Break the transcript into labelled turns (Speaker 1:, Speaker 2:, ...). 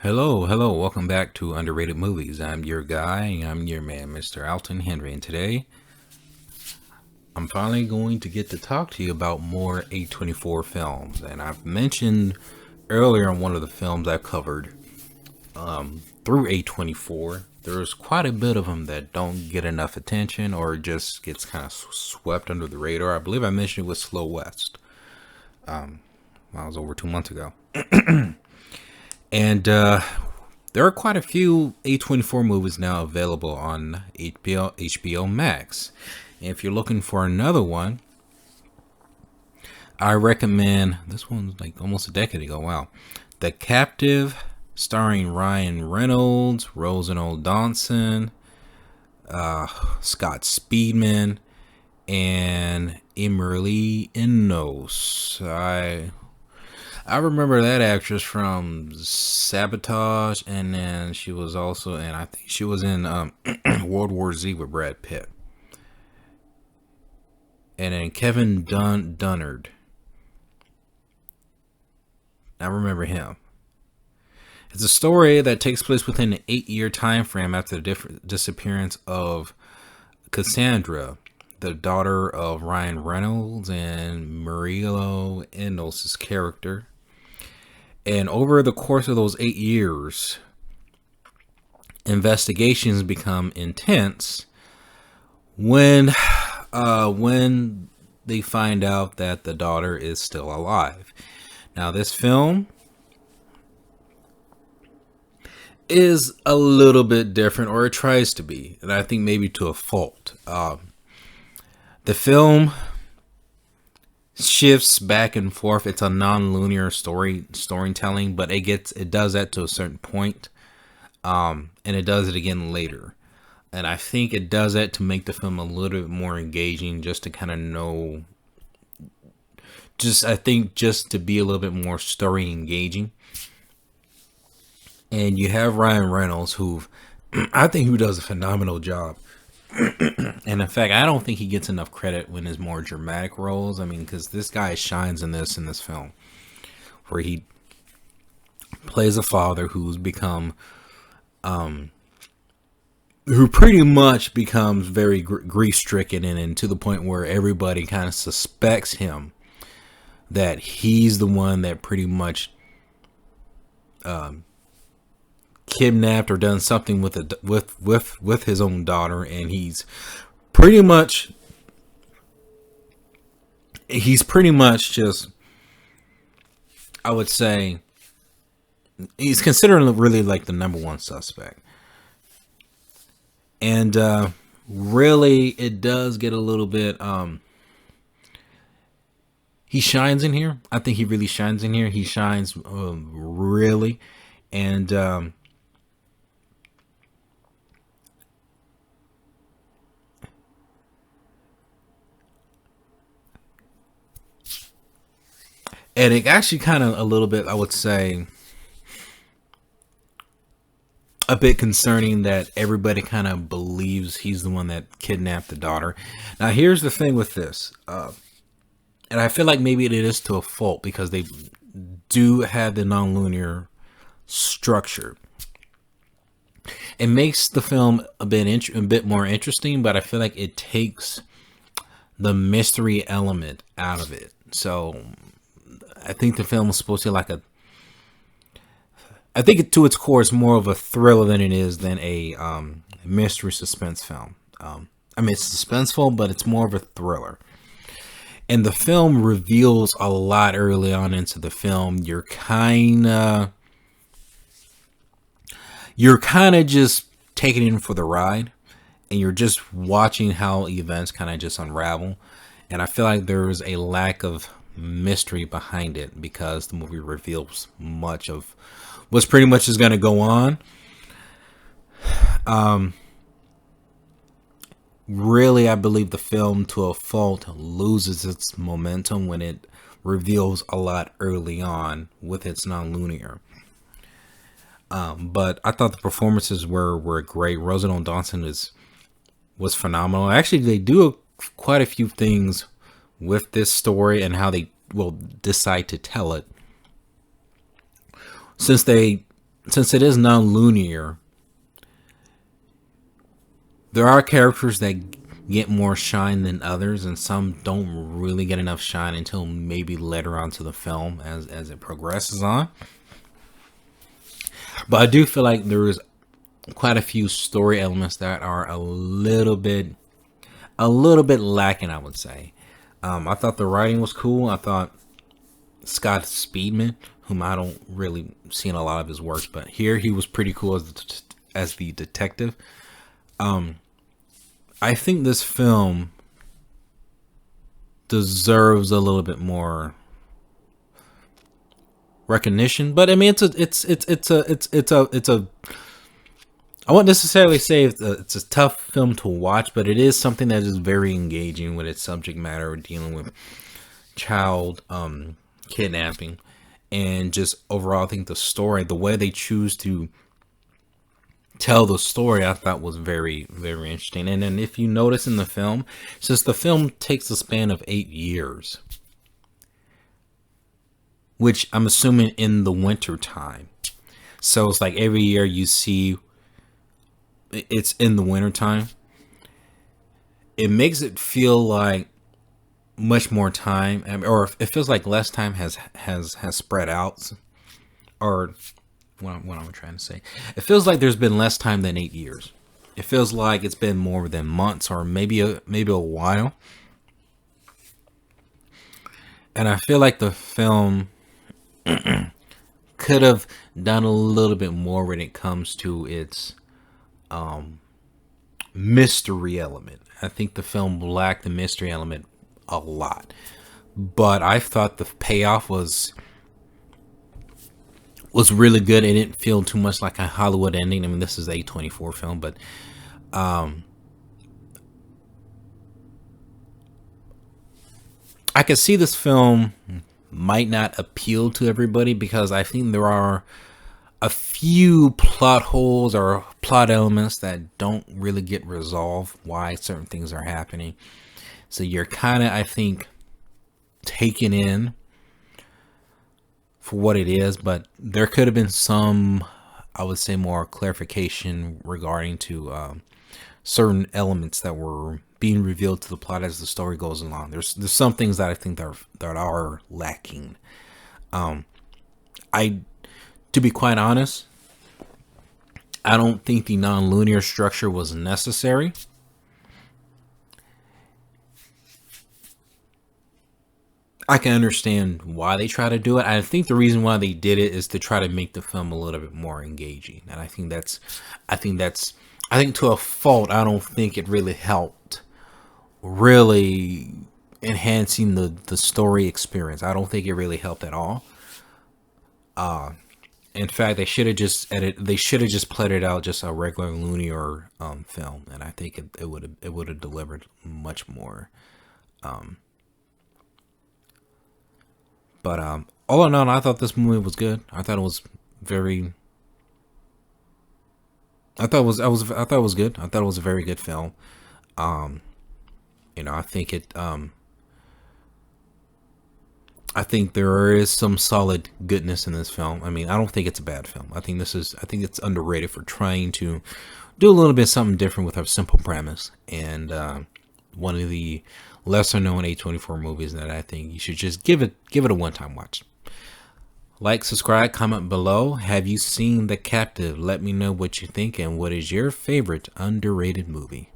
Speaker 1: Hello, welcome back to Underrated Movies. I'm your guy, I'm your man, Mr. Alton Henry, and today I'm finally going to get to talk to you about more A24 films. And I've mentioned earlier on one of the films I've covered through A24, there's quite a bit of them that don't get enough attention or just gets kind of swept under the radar. I believe I mentioned it with Slow West. That was over 2 months ago. And there are quite a few A24 movies now available on HBO Max. And if you're looking for another one, I recommend, this one's like almost a decade ago, wow. The Captive, starring Ryan Reynolds, Rosario Dawson, Scott Speedman, and Emily Enos. I remember that actress from Sabotage, and then she was also in, I think she was in World War Z with Brad Pitt. And then Kevin Dunnard. I remember him. It's a story that takes place within an 8-year time frame after the disappearance of Cassandra, the daughter of Ryan Reynolds and Murilo Enos' character. And over the course of those 8 years, investigations become intense when they find out that the daughter is still alive. Now, this film is a little bit different, or it tries to be, and I think maybe to a fault. The film shifts back and forth. It's a non-linear storytelling, but it does that to a certain point, and it does it again later. And I think it does that to make the film a little bit more engaging, just to kind of know, just to be a little bit more story engaging. And you have Ryan Reynolds, who I think who does a phenomenal job. And in fact, I don't think he gets enough credit when his more dramatic roles. I mean, because this guy shines in this film, where he plays a father who's become, who pretty much becomes very grief-stricken, and to the point where everybody kind of suspects him that he's the one that pretty much kidnapped or done something with his own daughter, and he's pretty much just, I would say, he's considered really like the number one suspect. And really, it does get a little bit, he shines in here. I think he really shines in here. He shines really. And it actually kind of a little bit, I would say, a bit concerning that everybody kind of believes he's the one that kidnapped the daughter. Now, here's the thing with this. And I feel like maybe it is to a fault, because they do have the nonlinear structure. It makes the film a bit more interesting, but I feel like it takes the mystery element out of it. So I think the film is supposed to be I think to its core, it's more of a thriller than it is than a mystery suspense film. I mean, it's suspenseful, but it's more of a thriller. And the film reveals a lot early on into the film. You're kind of just taking it in for the ride, and you're just watching how events kind of just unravel. And I feel like there's a lack of mystery behind it, because the movie reveals much of what's pretty much is going to go on. Really, I believe the film, to a fault, loses its momentum when it reveals a lot early on with its non-linear. But I thought the performances were great. Rosario Dawson was phenomenal. Actually, they do quite a few things with this story and how they will decide to tell it. Since they since it is non-linear, there are characters that get more shine than others, and some don't really get enough shine until maybe later on to the film as it progresses on. But I do feel like there is quite a few story elements that are a little bit lacking, I would say. I thought the writing was cool. I thought Scott Speedman, whom I don't really see in a lot of his work, but here he was pretty cool as the detective. I think this film deserves a little bit more recognition, but I mean, it's a I won't necessarily say it's a tough film to watch, but it is something that is very engaging with its subject matter, dealing with child kidnapping, and just overall, I think the story, the way they choose to tell the story, I thought was very, very interesting. And then if you notice in the film, since the film takes a span of 8 years, which I'm assuming in the winter time, so it's like every year you see it's in the winter time, it makes it feel like much more time, or it feels like less time has spread out, or what I'm trying to say, it feels like there's been less time than 8 years. It feels like it's been more than months, or maybe a while. And I feel like the film could have done a little bit more when it comes to its mystery element. I think the film lacked the mystery element a lot, but I thought the payoff was really good. It didn't feel too much like a Hollywood ending. I mean, this is a A24 film, but I could see this film might not appeal to everybody, because I think there are a few plot holes or plot elements that don't really get resolved, why certain things are happening. So you're kind of, I think, taken in for what it is, but there could have been some, I would say, more clarification regarding to certain elements that were being revealed to the plot as the story goes along. There's some things that I think that are lacking. To be quite honest, I don't think the non-linear structure was necessary. I can understand why they try to do it. I think the reason why they did it is to try to make the film a little bit more engaging. And I think to a fault, I don't think it really helped really enhancing the story experience. I don't think it really helped at all. In fact, they should have just played it out just a regular linear film, and I think it would have delivered much more. But all in all, I thought this movie was good. I thought it was very. I thought it was good. I thought it was a very good film. I think it. I think there is some solid goodness in this film. I mean, I don't think it's a bad film. I think it's underrated for trying to do a little bit something different with a simple premise, and one of the lesser known A24 movies that I think you should just give it a one-time watch. Like, subscribe, comment below. Have you seen The Captive? Let me know what you think, and what is your favorite underrated movie.